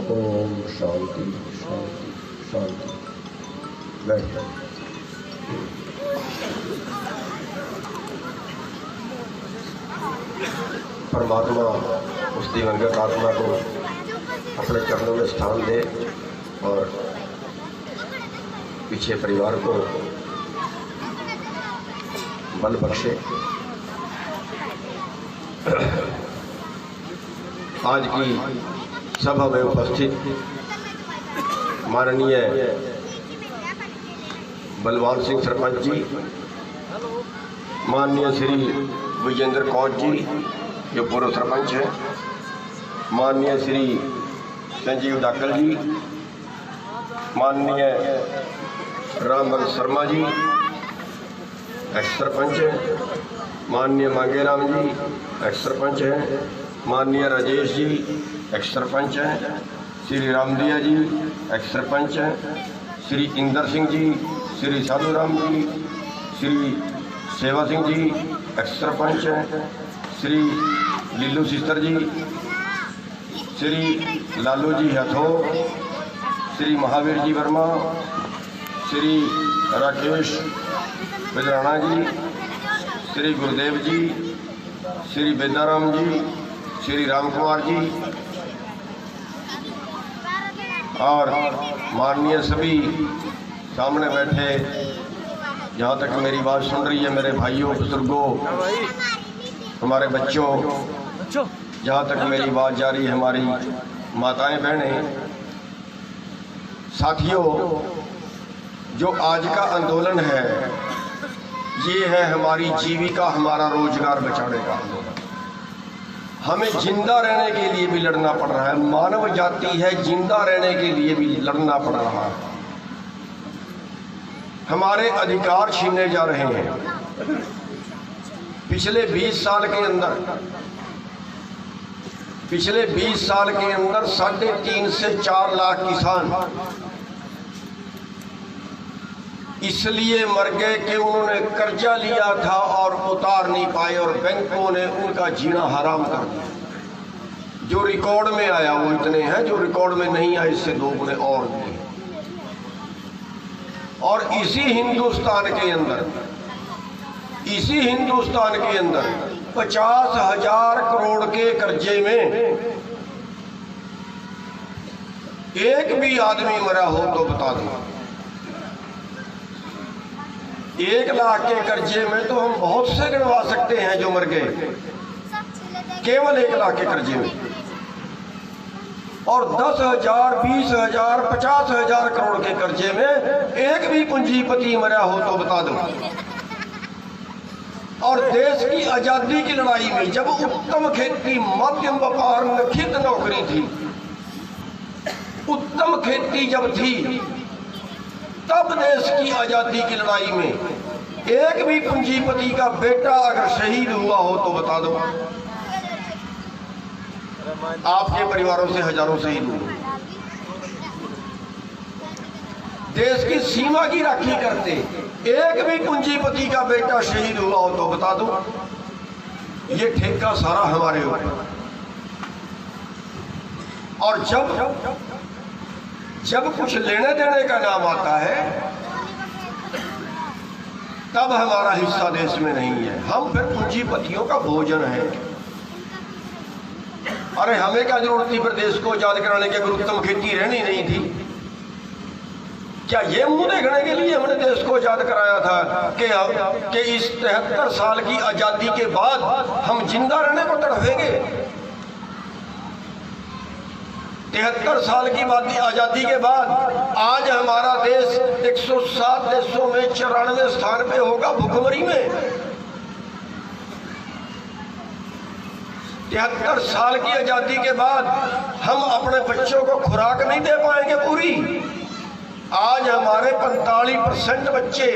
ओम शांति शांति शांति। बैठ। परमात्मा उस दिवंगत आत्मा को अपने चरणों में स्थान दे और पीछे परिवार को बल बख्शे। आज की सभा में उपस्थित माननीय बलवान सिंह सरपंच जी, माननीय श्री विजेंद्र कौर जी जो पूर्व सरपंच हैं, माननीय श्री संजीव डाकल जी, माननीय रामबल शर्मा जी एक्स सरपंच हैं, माननीय मांगेराम जी एक्स सरपंच हैं, माननीय राजेश जी एक्स सरपंच हैं, श्री रामदिया जी एक्स सरपंच हैं, श्री इंदर सिंह जी, श्री साधुराम जी, श्री सेवा सिंह जी एक्स सरपंच हैं, श्री लीलू सिस्टर जी, श्री लालू जी हथो, श्री महावीर जी वर्मा, श्री राकेश बिजराना जी, श्री गुरुदेव जी, श्री बेदाराम जी, श्री राम कुमार जी और माननीय सभी सामने बैठे, जहाँ तक मेरी बात सुन रही है मेरे भाइयों बुजुर्गों, हमारे बच्चों, जहाँ तक मेरी बात जा रही है हमारी माताएं बहनें, साथियों, जो आज का आंदोलन है ये है हमारी जीविका, हमारा रोजगार बचाने का आंदोलन। हमें जिंदा रहने के लिए भी लड़ना पड़ रहा है, मानव जाति है, जिंदा रहने के लिए भी लड़ना पड़ रहा है। हमारे अधिकार छीने जा रहे हैं। पिछले 20 साल के अंदर 3.5 से 4 लाख किसान इसलिए मर गए कि उन्होंने कर्जा लिया था और उतार नहीं पाए और बैंकों ने उनका जीना हराम कर दिया। जो रिकॉर्ड में आया वो इतने हैं, जो रिकॉर्ड में नहीं आए इससे 2 गुने और दिए। और इसी हिंदुस्तान के अंदर 50,000 करोड़ के कर्जे में एक भी आदमी मरा हो तो बता दो। 1 लाख के कर्जे में तो हम बहुत से गिनवा सकते हैं जो मर गए, केवल 1 लाख के कर्जे में। और 10,000, 20,000, 50,000 करोड़ के कर्जे में एक भी पूंजीपति मरा हो तो बता दो। और देश की आजादी की लड़ाई में जब उत्तम खेती, मध्यम व्यापार, लिखित नौकरी थी, उत्तम खेती जब थी, तब देश की आजादी की लड़ाई में एक भी पूंजीपति का बेटा अगर शहीद हुआ हो तो बता दो। आपके परिवारों से हजारों शहीद हुए। देश की सीमा की राखी करते एक भी पूंजीपति का बेटा शहीद हुआ हो तो बता दो। ये ठेका सारा हमारे ऊपर। और जब कुछ लेने देने का नाम आता है तब हमारा हिस्सा देश में नहीं है, हम फिर पूंजीपतियों का भोजन है। अरे हमें क्या जरूरत थी फिर देश को आजाद कराने की, अगर उत्तम खेती रहनी नहीं थी। क्या ये मुंह देखने के लिए हमने देश को आजाद कराया था कि इस 73 साल की आजादी के बाद हम जिंदा रहने को तड़फेंगे? 73 साल की आजादी के बाद आज हमारा देश 107 देशों में 94 स्थान पे होगा भुखमरी में। 73 साल की आजादी के बाद हम अपने बच्चों को खुराक नहीं दे पाएंगे पूरी। आज हमारे 45% बच्चे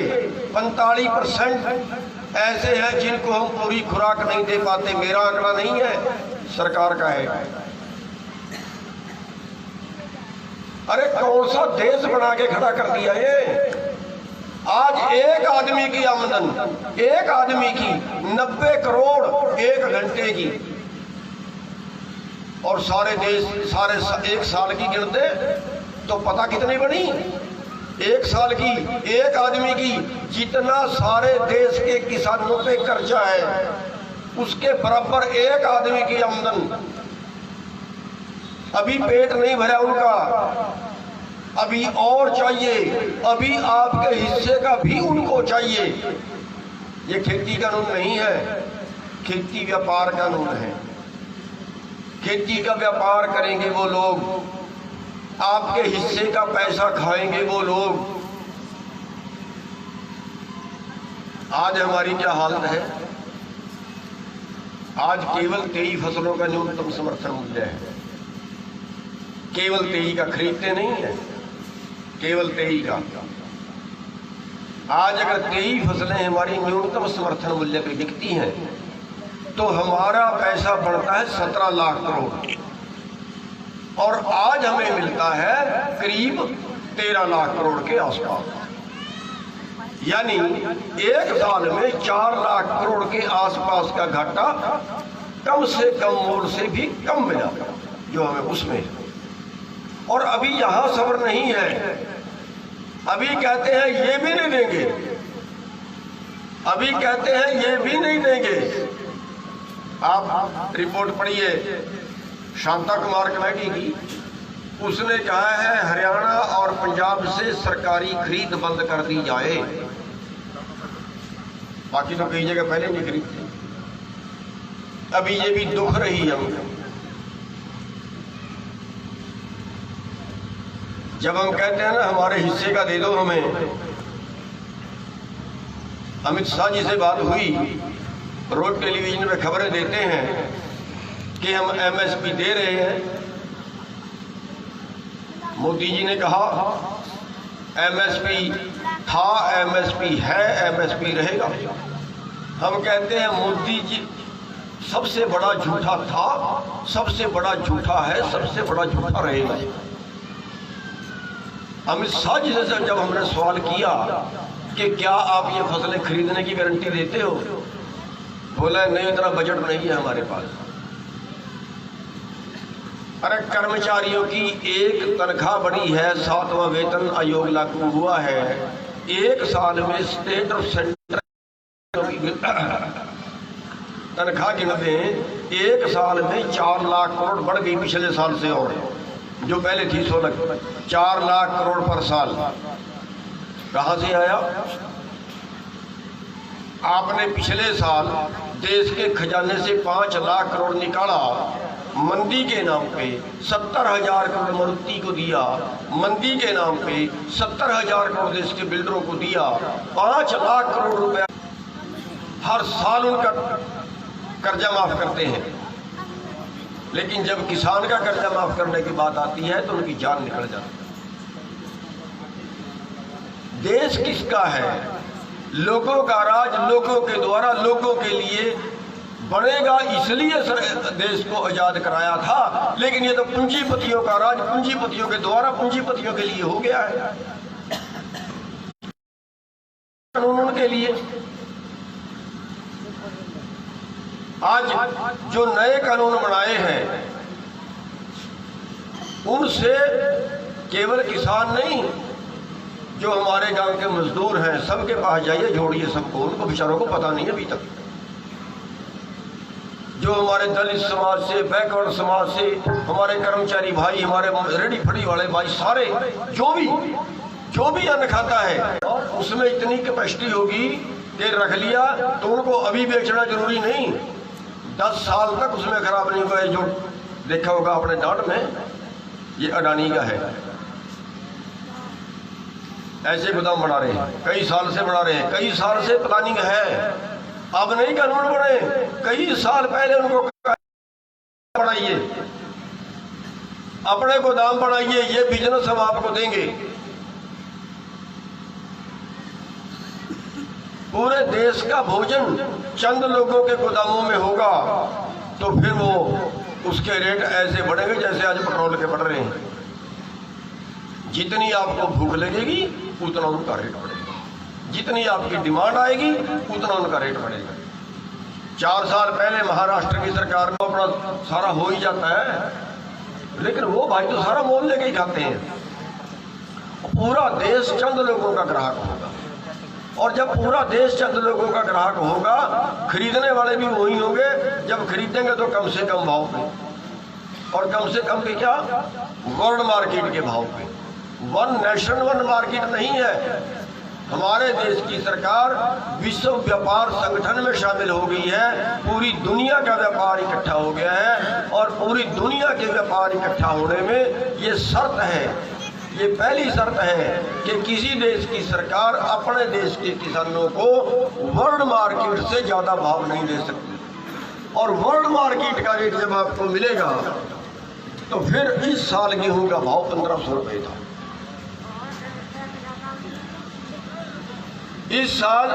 45% ऐसे हैं जिनको हम पूरी खुराक नहीं दे पाते। मेरा आंकड़ा नहीं है, सरकार का है। अरे कौन सा देश बना के खड़ा कर दिया ये? आज एक आदमी की आमदन, एक आदमी की 90 करोड़ एक घंटे की, और सारे देश सारे एक साल की गिनते तो पता कितनी बनी? एक साल की एक आदमी की जितना सारे देश के किसानों पे कर्जा है उसके बराबर एक आदमी की आमदन। अभी पेट नहीं भरा उनका, अभी और चाहिए, अभी आपके हिस्से का भी उनको चाहिए। ये खेती कानून नहीं है, खेती व्यापार कानून है। खेती का व्यापार करेंगे वो लोग, आपके हिस्से का पैसा खाएंगे वो लोग। आज हमारी क्या हालत है? आज केवल 23 फसलों का न्यूनतम समर्थन मूल्य है। केवल 23 का, खरीदते नहीं है, केवल 23 का। आज अगर 23 फसलें हमारी न्यूनतम समर्थन मूल्य पे बिकती हैं तो हमारा पैसा बढ़ता है 17 लाख करोड़, और आज हमें मिलता है करीब 13 लाख करोड़ के आसपास। यानी एक साल में 4 लाख करोड़ के आसपास का घाटा कम से कम मोल से भी कम मिला जो हमें उसमें। और अभी यहां सब्र नहीं है, अभी कहते हैं ये भी नहीं देंगे, अभी कहते हैं ये भी नहीं देंगे। आप रिपोर्ट पढ़िए शांता कुमार कमेटी की, उसने कहा है हरियाणा और पंजाब से सरकारी खरीद बंद कर दी जाए। बाकी तो कई जगह पहले नहीं खरीदती। अभी ये भी दुख रही है हमको जब हम कहते हैं ना हमारे हिस्से का दे दो हमें। अमित शाह जी से बात हुई, रोज टेलीविजन पे खबरें देते हैं कि हम एमएसपी दे रहे हैं। मोदी जी ने कहा एमएसपी था, एमएसपी है, एमएसपी रहेगा। हम कहते हैं मोदी जी सबसे बड़ा झूठा था, सबसे बड़ा झूठा है, सबसे बड़ा झूठा रहेगा। अमित शाह जी से जब हमने सवाल किया कि क्या आप ये फसलें खरीदने की गारंटी देते हो, बोला नहीं, इतना बजट नहीं है हमारे पास। अरे कर्मचारियों की एक तनख्वाह बढ़ी है, 7वां वेतन आयोग लागू हुआ है, एक साल में स्टेट और सेंटर तनख्वाह गिनते हैं, एक साल में 4 लाख करोड़ बढ़ गई पिछले साल से, और जो पहले थी 4 लाख करोड़ पर साल। कहां से आया? आपने पिछले साल देश के खजाने से 5 लाख करोड़ निकाला, मंदी के नाम पे 70,000 करोड़ मारुति को दिया, मंदी के नाम पे 70,000 करोड़ देश के बिल्डरों को दिया, 5 लाख करोड़ रुपया हर साल उनका कर्जा माफ करते हैं। लेकिन जब किसान का कर्जा माफ करने की बात आती है तो उनकी जान निकल जाती है। देश किसका है? लोगों का राज, लोगों के द्वारा, लोगों के लिए बनेगा, इसलिए देश को आजाद कराया था। लेकिन ये तो पूंजीपतियों का राज, पूंजीपतियों के द्वारा, पूंजीपतियों के लिए हो गया है, कानून के लिए। आज जो नए कानून बनाए हैं उनसे केवल किसान नहीं, जो हमारे गांव के मजदूर हैं सबके पास जाइए, जोड़िए सबको, उनको बेचारों को पता नहीं है अभी तक। जो हमारे दलित समाज से, बैकवर्ड समाज से, हमारे कर्मचारी भाई, हमारे रेडी फड़ी वाले भाई, सारे जो भी जो भी अन्न खाता है और उसमें इतनी कैपेसिटी होगी कि रख लिया तो उनको अभी बेचना जरूरी नहीं, 10 साल तक उसमें खराब नहीं हुआ। जो देखा होगा अपने डांट में, ये अडानी का है। ऐसे गोदाम बना रहे हैं, कई साल से बना रहे हैं, कई साल से प्लानिंग है। अब नहीं कानून बने, कई साल पहले उनको बनाइए, अपने गोदाम बनाइए, ये बिजनेस हम आपको देंगे। पूरे देश का भोजन चंद लोगों के गोदामों में होगा तो फिर वो उसके रेट ऐसे बढ़ेंगे जैसे आज पेट्रोल के बढ़ रहे हैं। जितनी आपको भूख लगेगी उतना उनका रेट बढ़ेगा, जितनी आपकी डिमांड आएगी उतना उनका रेट बढ़ेगा। 4 साल पहले महाराष्ट्र की सरकार को अपना सारा हो ही जाता है, लेकिन वो भाई तो सारा मोल लेके ही खाते हैं। पूरा देश चंद लोगों का ग्राहक होगा, और जब पूरा देश चंद लोगों का ग्राहक होगा, खरीदने वाले भी वही होंगे। जब खरीदेंगे तो कम से कम भाव पे, और कम से कम पे क्या, वर्ल्ड मार्केट के भाव पे। वन नेशन वन मार्केट नहीं है। हमारे देश की सरकार विश्व व्यापार संगठन में शामिल हो गई है, पूरी दुनिया का व्यापार इकट्ठा हो गया है, और पूरी दुनिया के व्यापार इकट्ठा होने में ये शर्त है, ये पहली शर्त है कि किसी देश की सरकार अपने देश के किसानों को वर्ल्ड मार्केट से ज्यादा भाव नहीं दे सकती। और वर्ल्ड मार्केट का रेट जब आपको मिलेगा तो फिर इस साल गेहूं का भाव 1500 रुपये था। इस साल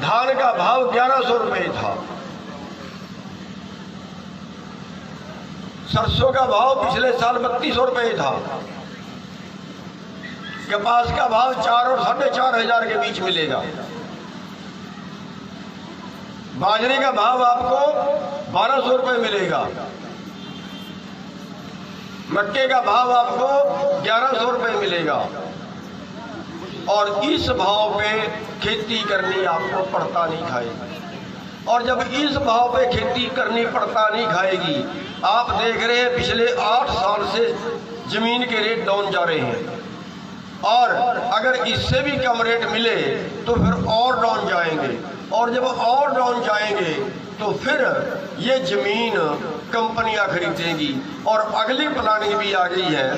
धान का भाव 1100 रुपये था। सरसों का भाव पिछले साल 3200 रुपये था। कपास का भाव 4 और 4.5 हजार के बीच मिलेगा। बाजरे का भाव आपको 1200 रुपये मिलेगा। मक्के का भाव आपको 1100 रुपये मिलेगा। और इस भाव पे खेती करनी आपको पड़ता नहीं खाएगी। और जब इस भाव पे खेती करनी पड़ता नहीं खाएगी, आप देख रहे हैं पिछले 8 साल से जमीन के रेट डाउन जा रहे हैं, और अगर इससे भी कम रेट मिले तो फिर और डाउन जाएंगे, और जब और डाउन जाएंगे तो फिर ये जमीन कंपनियां खरीदेंगी। और अगली प्लानिंग भी आ गई है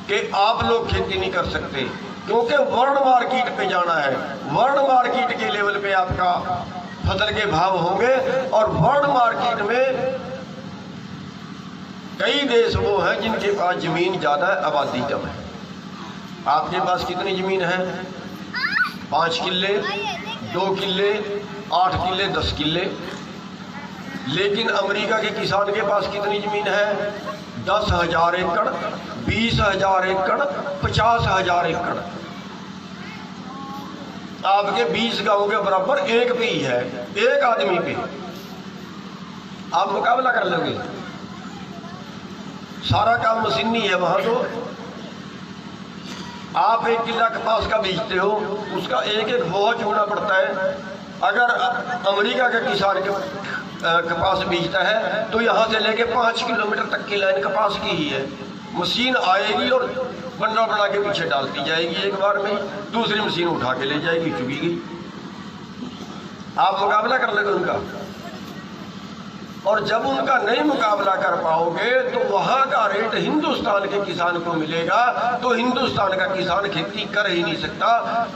कि आप लोग खेती नहीं कर सकते, क्योंकि वर्ल्ड मार्केट पे जाना है। वर्ल्ड मार्केट के लेवल पे आपका फसल के भाव होंगे, और वर्ल्ड मार्केट में कई देश वो हैं जिनके पास जमीन ज्यादा है, आबादी कम है। आपके पास कितनी जमीन है? 5 किल्ले, 2 किल्ले, 8 किल्ले, 10 किल्ले। लेकिन अमेरिका के किसान के पास कितनी जमीन है? 10,000 एकड़, 20,000 एकड़, 50,000 एकड़। आपके 20 गांव के बराबर एक पे ही है, एक आदमी पे आप मुकाबला कर लोगे। सारा काम मशीनी है वहां। तो आप 1 किला कपास का बीजते हो, उसका एक बोझ चुनना पड़ता है। अगर अमेरिका का किसान कपास बीजता है तो यहाँ से लेके 5 किलोमीटर तक की लाइन कपास की ही है। मशीन आएगी और बंडल बना के पीछे डालती जाएगी, एक बार में दूसरी मशीन उठा के ले जाएगी, चुकी गई। आप मुकाबला कर लेंगे उनका। और जब उनका नहीं मुकाबला कर पाओगे तो वहां का रेट हिंदुस्तान के किसान को मिलेगा, तो हिंदुस्तान का किसान खेती कर ही नहीं सकता।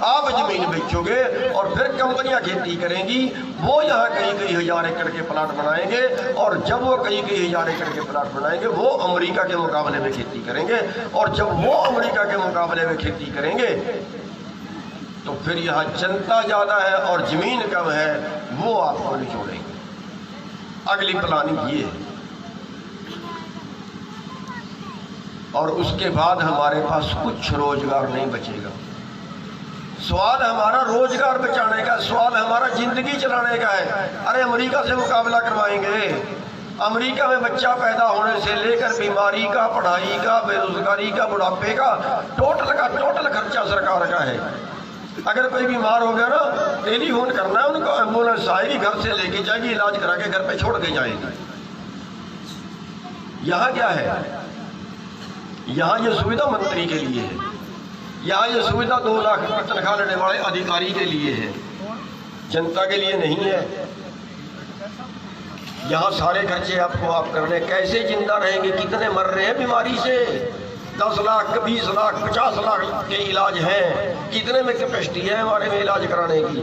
आप जमीन बेचोगे और फिर कंपनियां खेती करेंगी, वो यहाँ कई हजार एकड़ के प्लाट बनाएंगे, और जब वो कई हजार एकड़ के प्लाट बनाएंगे वो अमेरिका के मुकाबले में खेती करेंगे, और जब वो अमेरिका के मुकाबले में खेती करेंगे तो फिर यहाँ जनता ज्यादा है और जमीन कम है, वो आपको निचोड़ेंगे। अगली प्लानिंग ये है। और उसके बाद हमारे पास कुछ रोजगार नहीं बचेगा। सवाल हमारा रोजगार बचाने का, सवाल हमारा जिंदगी चलाने का है। अरे अमेरिका से मुकाबला करवाएंगे। अमेरिका में बच्चा पैदा होने से लेकर बीमारी का, पढ़ाई का, बेरोजगारी का, बुढ़ापे का टोटल खर्चा सरकार का है। अगर कोई बीमार हो गया ना, टेलीफोन करना है उनको, एम्बुलेंस आएगी, घर से लेके जाएगी, इलाज करा के घर पे छोड़ के जाएगी। यहाँ क्या है? यहाँ ये सुविधा मंत्री के लिए है। यहाँ ये सुविधा 2 लाख की तनख्वाह लेने वाले अधिकारी के लिए है, जनता के लिए नहीं है। यहाँ सारे खर्चे आपको आप कर रहे हैं। कैसे जिंदा रहेंगे? कितने मर रहे हैं बीमारी से? 10 लाख 20 लाख 50 लाख के इलाज हैं। कितने में कैपेसिटी है हमारे में इलाज कराने की?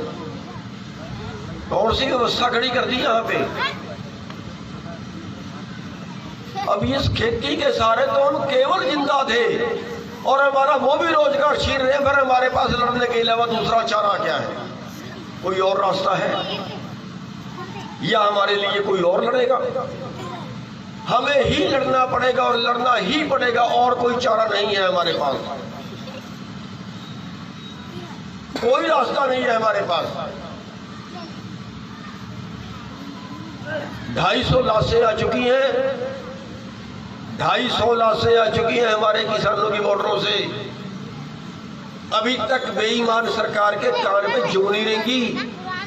कौन सी व्यवस्था खड़ी कर दी यहाँ पे? अब इस खेती के सहारे तो हम केवल जिंदा थे और हमारा वो भी रोजगार छीन रहे हैं। फिर हमारे पास लड़ने के अलावा दूसरा चारा क्या है? कोई और रास्ता है या हमारे लिए कोई और लड़ेगा? हमें ही लड़ना पड़ेगा और लड़ना ही पड़ेगा, और कोई चारा नहीं है हमारे पास। कोई रास्ता नहीं है हमारे पास। 250 लाशें आ चुकी हैं, 250 लाशें आ चुकी हैं हमारे किसानों की बॉर्डरों से। अभी तक बेईमान सरकार के कान में जू नहीं रेंगी।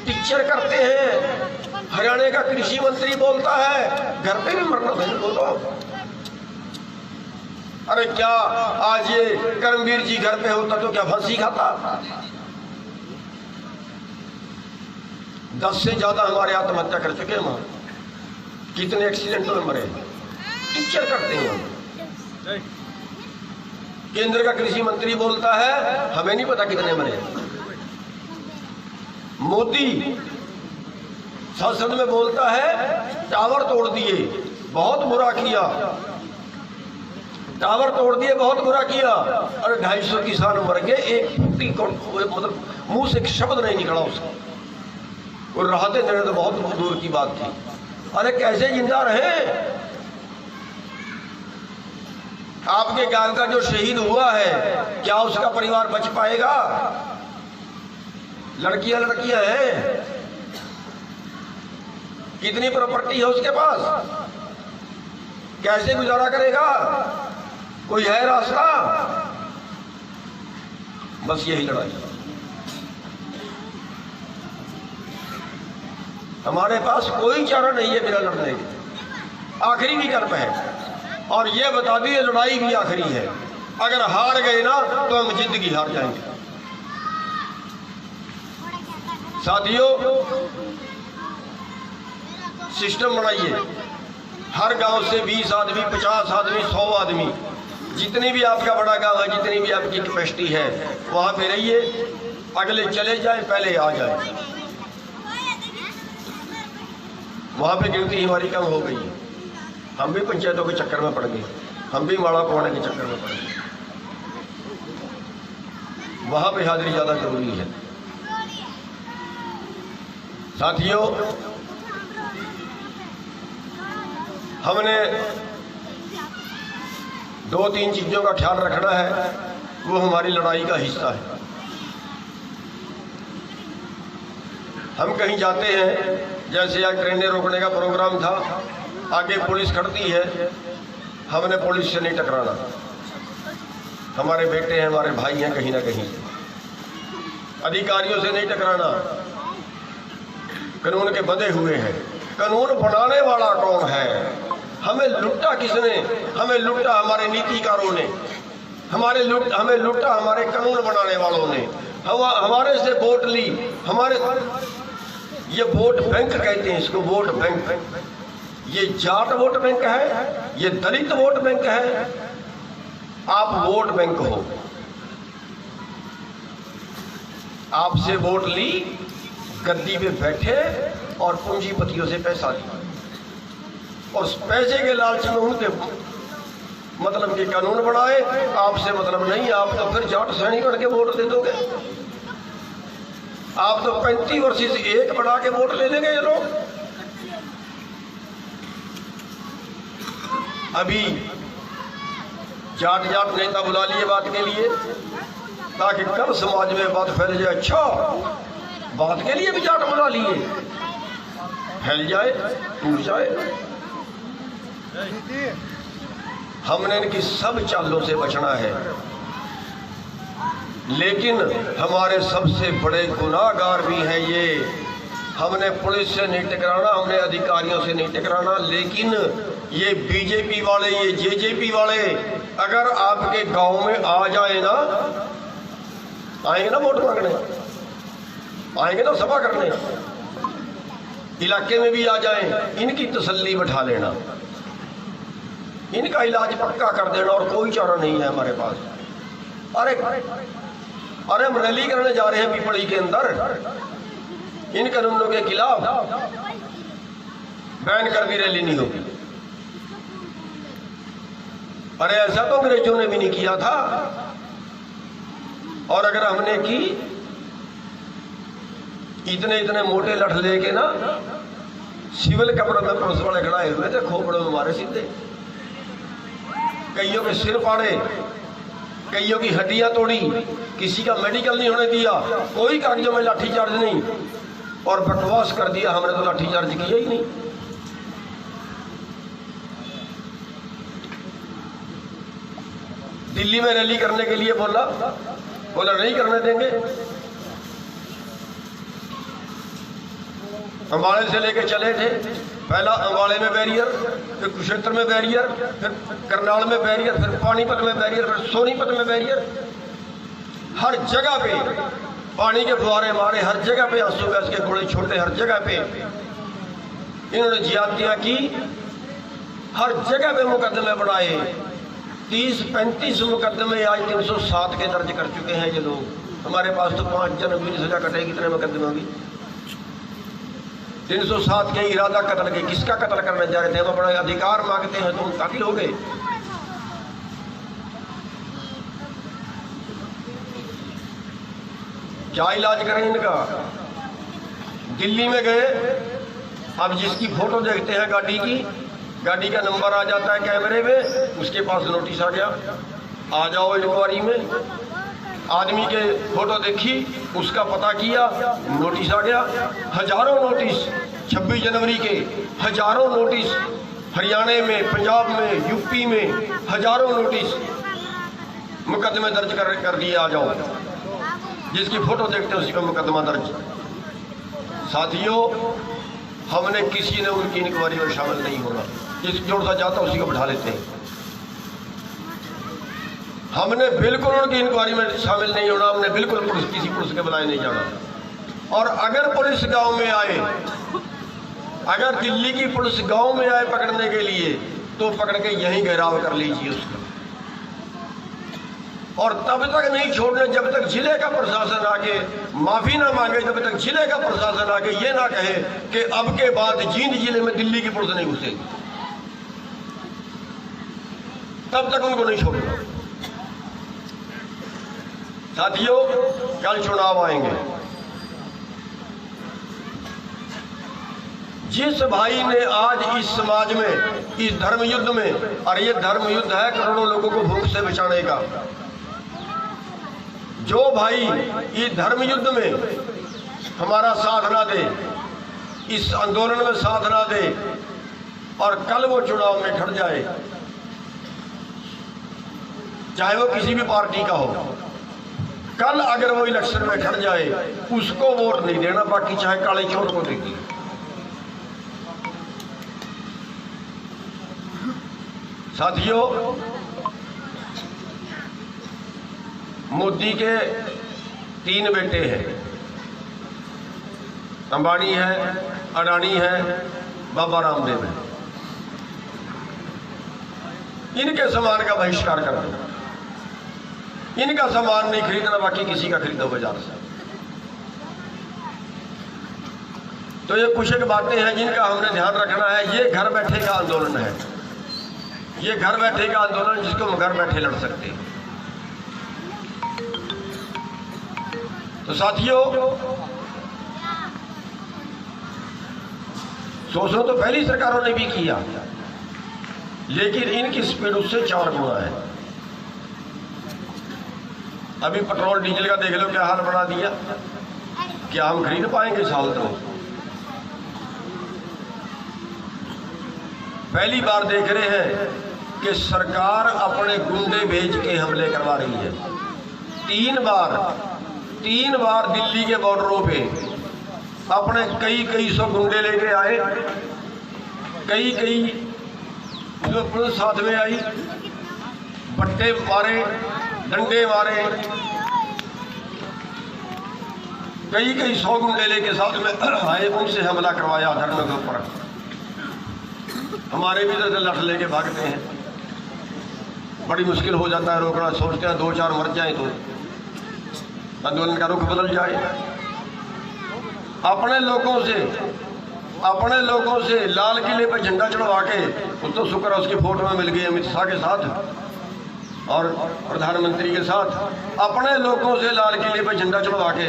टीचर करते हैं। हरियाणा का कृषि मंत्री बोलता है घर पे भी मरना नहीं बोलो। अरे क्या आज ये कर्मवीर जी घर पे होता तो क्या फांसी खाता? 10 से ज्यादा हमारे आत्महत्या कर चुके हैं वहां। कितने एक्सीडेंटों में मरे? टीचर करते हैं। केंद्र का कृषि मंत्री बोलता है हमें नहीं पता कितने मरे। मोदी संसद में बोलता है टावर तोड़ दिए, बहुत बुरा किया। टावर तोड़ दिए, बहुत बुरा किया। अरे 250 किसान मर गए, एक फुटी को मतलब मुंह से एक शब्द नहीं निकला उसका। और राहतें देने तो बहुत दूर की बात थी। अरे कैसे जिंदा रहे? आपके गांव का जो शहीद हुआ है, क्या उसका परिवार बच पाएगा? लड़कियां हैं, कितनी प्रॉपर्टी है उसके पास? कैसे गुजारा करेगा? कोई है रास्ता? बस यही लड़ाई। हमारे पास कोई चारा नहीं है बिना लड़ने के। आखिरी विकल्प है, और ये बता दी ये लड़ाई भी आखिरी है। अगर हार गए ना तो हम जिंदगी हार जाएंगे। साथियों, सिस्टम बनाइए। हर गांव से 20 आदमी, 50 आदमी, 100 आदमी, जितनी भी आपका बड़ा गांव है, जितनी भी आपकी कैपेसिटी है, वहां पे रहिए। अगले चले जाए, पहले आ जाए। वहां पे गिनती हमारी कम हो गई है। हम भी पंचायतों के चक्कर में पड़ गए, हम भी माड़ा पौने के चक्कर में पड़ गए। वहां पे हाजिरी ज्यादा जरूरी है। साथियों, हमने 2-3 चीजों का ख्याल रखना है, वो हमारी लड़ाई का हिस्सा है। हम कहीं जाते हैं, जैसे आज ट्रेनें रोकने का प्रोग्राम था, आगे पुलिस खड़ती है, हमने पुलिस से नहीं टकराना। हमारे बेटे हैं, हमारे भाई हैं, कहीं ना कहीं अधिकारियों से नहीं टकराना। कानून के बंधे हुए हैं। कानून बनाने वाला कौन है? हमें लुटा किसने? हमें लुटा हमारे नीतिकारों ने, हमें लुटा हमारे कानून बनाने वालों ने। हमारे से वोट ली। हमारे ये वोट बैंक कहते हैं इसको, वोट बैंक। ये जाट वोट बैंक है, ये दलित वोट बैंक है। आप वोट बैंक हो। आपसे वोट ली, गद्दी पे बैठे और पूंजीपतियों से पैसा लिया, और पैसे के लालच में उनके मतलब के कानून बनाए। आपसे मतलब नहीं, आप तो फिर जाट सैनिक बन के वोट दे दोगे। आप तो 35 वर्ष से एक बढ़ा के वोट ले लेंगे ये लोग। अभी जाट नेता बुला लिए बात के लिए, ताकि कल समाज में बात फैल जाए। अच्छा, बात के लिए भी जाट बुला लिए, फैल जाए, टूट जाए। हमने इनकी सब चालों से बचना है, लेकिन हमारे सबसे बड़े गुनाहगार भी हैं ये। हमने पुलिस से नहीं टकराना, हमने अधिकारियों से नहीं टकराना, लेकिन ये बीजेपी वाले, ये जेजेपी वाले अगर आपके गांव में आ जाए ना, आएंगे ना वोट मांगने, आएंगे ना सभा करने, इलाके में भी आ जाएं, इनकी तसल्ली बैठा लेना, इनका इलाज पक्का कर देना, और कोई चारा नहीं है हमारे पास। अरे हम रैली करने जा रहे हैं पिपड़ी के अंदर, इन कानूनों के खिलाफ बैन कर दी, रैली नहीं होगी। अरे ऐसा तो अंग्रेजों ने भी नहीं किया था, और अगर हमने की, इतने इतने मोटे लठ लेके ना सिविल कपड़ों में पुलिस वाले खड़ाए हुए थे, खोपड़ों में मारे सीधे, कईयों के सिर फाड़े, कईयों की हड्डियां तोड़ी, किसी का मेडिकल नहीं होने दिया, कोई कागजों में लाठीचार्ज नहीं, और बकवास कर दिया हमने तो लाठीचार्ज किया ही नहीं। दिल्ली में रैली करने के लिए बोला नहीं करने देंगे। अंबाड़े से लेके चले थे, पहला अंबाड़े में बैरियर, फिर कुरुक्षेत्र में बैरियर, फिर करनाल में बैरियर, फिर पानीपत में बैरियर, फिर सोनीपत में बैरियर। हर जगह पे पानी के फुहारे मारे, हर जगह पे आंसू गैस के गोले छोड़ते, हर जगह पे इन्होंने ज्यादतियां की, हर जगह पे मुकदमे बढ़ाए। 30-35 मुकदमे आज 307 के दर्ज कर चुके हैं ये लोग। हमारे पास तो 5 जन्म की सजा कटेगी, कितने मुकदमे होगी? 307 के इरादा कत्ल के। किसका कत्ल करने जा रहे थे? हम अपना अधिकार मांगते हैं, तुम कातिल हो गए। क्या इलाज करें इनका? दिल्ली में गए, अब जिसकी फोटो देखते हैं गाड़ी की, गाड़ी का नंबर आ जाता है कैमरे में, उसके पास नोटिस आ गया, आ जाओ इंक्वायरी में। आदमी के फोटो देखी, उसका पता किया, नोटिस आ गया। हजारों नोटिस 26 जनवरी के, हजारों नोटिस हरियाणा में, पंजाब में, यूपी में, हजारों नोटिस मुकदमे दर्ज कर दिए। आ जाओ, जिसकी फोटो देखते हैं उसी का मुकदमा दर्ज। साथियों, हमने किसी ने उनकी इंक्वायरी में शामिल नहीं होना, जिस जोर सा जाता उसी को बिठा लेते हैं। हमने बिल्कुल उनकी इंक्वायरी में शामिल नहीं होना, हमने बिल्कुल किसी पुलिस के बुलाए नहीं जाना। और अगर पुलिस गांव में आए, अगर दिल्ली की पुलिस गांव में आए पकड़ने के लिए, तो पकड़ के यहीं घेराव कर लीजिए उसका, और तब तक नहीं छोड़ने जब तक जिले का प्रशासन आके माफी ना मांगे, जब तक जिले का प्रशासन आके ये ना कहे कि अब के बाद जींद जिले में दिल्ली की पुलिस नहीं घुसेगी, तब तक उनको नहीं छोड़ना। साथियों, कल चुनाव आएंगे। जिस भाई ने आज इस समाज में, इस धर्म युद्ध में, और ये धर्म युद्ध है करोड़ों लोगों को भूख से बचाने का, जो भाई इस धर्म युद्ध में हमारा साथ ना दे, इस आंदोलन में साथ ना दे, और कल वो चुनाव में खड़ जाए, चाहे वो किसी भी पार्टी का हो, कल अगर वो इलेक्शन में खड़ जाए, उसको वोट नहीं देना, बाकी चाहे काले चोर को देगी। साथियों, मोदी के 3 बेटे हैं, अंबानी है, अडानी है, बाबा रामदेव है। इनके सामान का बहिष्कार करना, इनका सामान नहीं खरीदना, बाकी किसी का खरीदो बाजार से। तो ये कुछ एक बातें हैं जिनका हमने ध्यान रखना है। ये घर बैठे का आंदोलन है, ये घर बैठे का आंदोलन जिसको हम घर बैठे लड़ सकते हैं। तो साथियों, शोषण तो पहली सरकारों ने भी किया, लेकिन इनकी स्पीड उससे 4 गुना है। अभी पेट्रोल डीजल का देख लो क्या हाल बना दिया, क्या हम खरीद पाएंगे साल तो? पहली बार देख रहे हैं कि सरकार अपने गुंडे भेज के हमले करवा रही है। 3 बार दिल्ली के बॉर्डरों पे अपने कई सौ गुंडे लेके आए, कई जो पुलिस साथ में आई, बट्टे मारे, डंडे मारे, कई 100 गुंडे लेके साथ में आए, उनसे हमला करवाया धरने के ऊपर। हमारे भी इधर से लठ लेके भागते हैं, बड़ी मुश्किल हो जाता है रोकना। सोचते हैं 2-4 मर जाए तो आंदोलन का रुख बदल जाए। अपने लोगों से लाल किले पर झंडा चढ़वा के, वो तो शुक्र है उसकी फोटो में मिल गई अमित शाह के साथ और प्रधानमंत्री के साथ। अपने लोगों से लाल किले पर झंडा चढ़वा के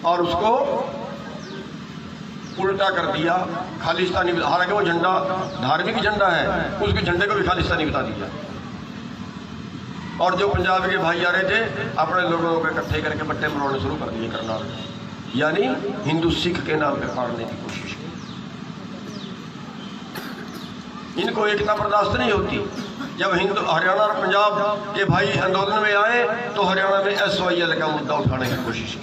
और उसको उल्टा कर दिया, खालिस्तानी। हालांकि वो झंडा धार्मिक झंडा है, उसके झंडे को भी खालिस्तानी बता दिया। और जो पंजाब के भाई आ रहे थे, अपने लोगों को इकट्ठे करके बट्टे मरवाने शुरू कर दिए करना, यानी हिंदू सिख के नाम पे फाड़ने की कोशिश की। इनको एकता बर्दाश्त नहीं होती। जब हिंदू हरियाणा और पंजाब के भाई आंदोलन में आए तो हरियाणा में SYL का मुद्दा उठाने की कोशिश की।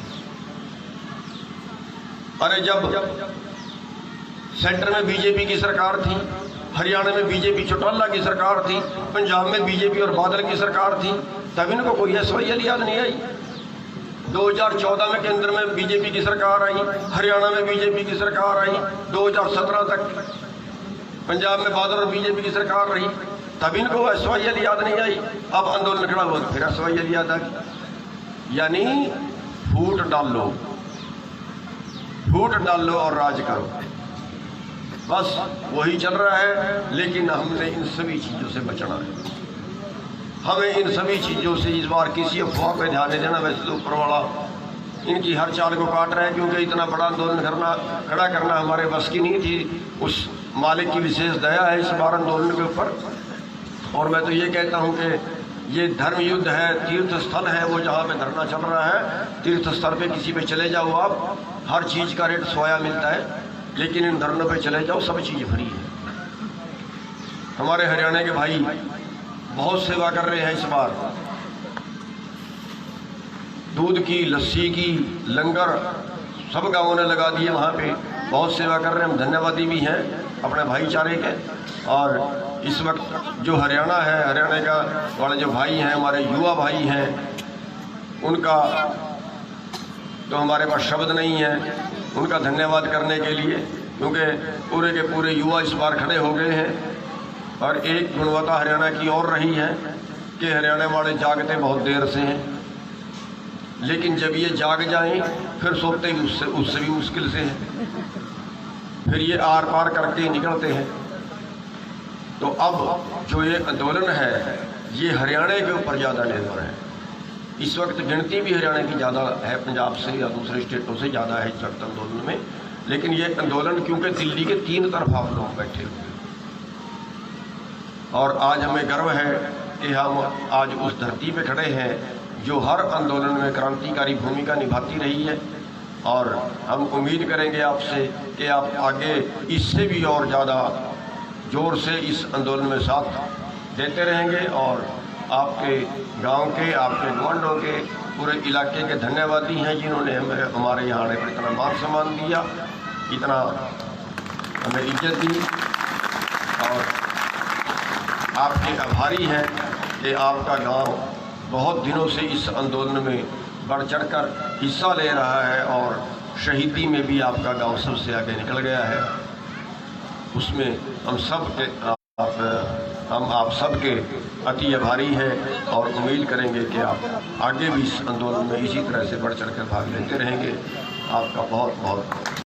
अरे जब सेंटर में बीजेपी की सरकार थी, हरियाणा में बीजेपी चौटाला की सरकार थी, पंजाब में बीजेपी और बादल की सरकार थी, तब इनको कोई SYL याद नहीं आई। 2014 में केंद्र में बीजेपी की सरकार आई, हरियाणा में बीजेपी की सरकार आई, 2017 तक पंजाब में बादल और बीजेपी की सरकार रही, तब इनको SYL याद नहीं आई। अब आंदोलन खड़ा हुआ फिर SYL याद आ गई। यानी फूट डालो और राज करो, बस वही चल रहा है। लेकिन हमने इन सभी चीज़ों से बचना है। हमें इन सभी चीज़ों से इस बार किसी अफवाह पर ध्यान नहीं देना। वैसे तो ऊपर वाला इनकी हर चाल को काट रहा है, क्योंकि इतना बड़ा आंदोलन खड़ा करना हमारे बस की नहीं थी। उस मालिक की विशेष दया है इस बार आंदोलन के ऊपर। और मैं तो ये कहता हूँ कि ये धर्म युद्ध है, तीर्थ स्थल है, वो जहाँ पे धरना चल रहा है, तीर्थ स्थल पे किसी पे चले जाओ आप, हर चीज़ का रेट सोया मिलता है। लेकिन इन धरनों पे चले जाओ, सब चीज़ फ्री है। हमारे हरियाणा के भाई बहुत सेवा कर रहे हैं इस बार। दूध की, लस्सी की लंगर सब गाँवों ने लगा दिए, वहाँ पे बहुत सेवा कर रहे हैं। हम धन्यवादी भी हैं अपने भाईचारे के। और इस वक्त जो हरियाणा है, हरियाणा का वाले जो भाई हैं, हमारे युवा भाई हैं, उनका तो हमारे पास शब्द नहीं है उनका धन्यवाद करने के लिए, क्योंकि पूरे के पूरे युवा इस बार खड़े हो गए हैं। और एक गुणवत्ता हरियाणा की और रही है कि हरियाणा वाले जागते बहुत देर से हैं, लेकिन जब ये जाग जाएं फिर सोते ही उससे भी मुश्किल से है, फिर ये आर पार करके निकलते हैं। तो अब जो ये आंदोलन है ये हरियाणा के ऊपर ज़्यादा निर्भर है। इस वक्त गिनती भी हरियाणा की ज़्यादा है पंजाब से या दूसरे स्टेटों से ज़्यादा है इस वक्त आंदोलन में। लेकिन ये आंदोलन क्योंकि दिल्ली के 3 तरफ आप लोग बैठे हुए, और आज हमें गर्व है कि हम आज उस धरती पे खड़े हैं जो हर आंदोलन में क्रांतिकारी भूमिका निभाती रही है। और हम उम्मीद करेंगे आपसे कि आप आगे इससे भी और ज़्यादा जोर से इस आंदोलन में साथ देते रहेंगे। और आपके गांव के, आपके गवांढों के, पूरे इलाके के धन्यवादी हैं जिन्होंने हमारे यहाँ आने पर इतना मान सम्मान दिया, इतना हमें इज्जत दी। और आपके आभारी हैं कि आपका गांव बहुत दिनों से इस आंदोलन में बढ़ चढ़कर हिस्सा ले रहा है और शहीदी में भी आपका गांव सबसे आगे निकल गया है। उसमें हम आप सबके अति आभारी हैं और उम्मीद करेंगे कि आप आगे भी इस आंदोलन में इसी तरह से बढ़ चढ़कर भाग लेते रहेंगे। आपका बहुत बहुत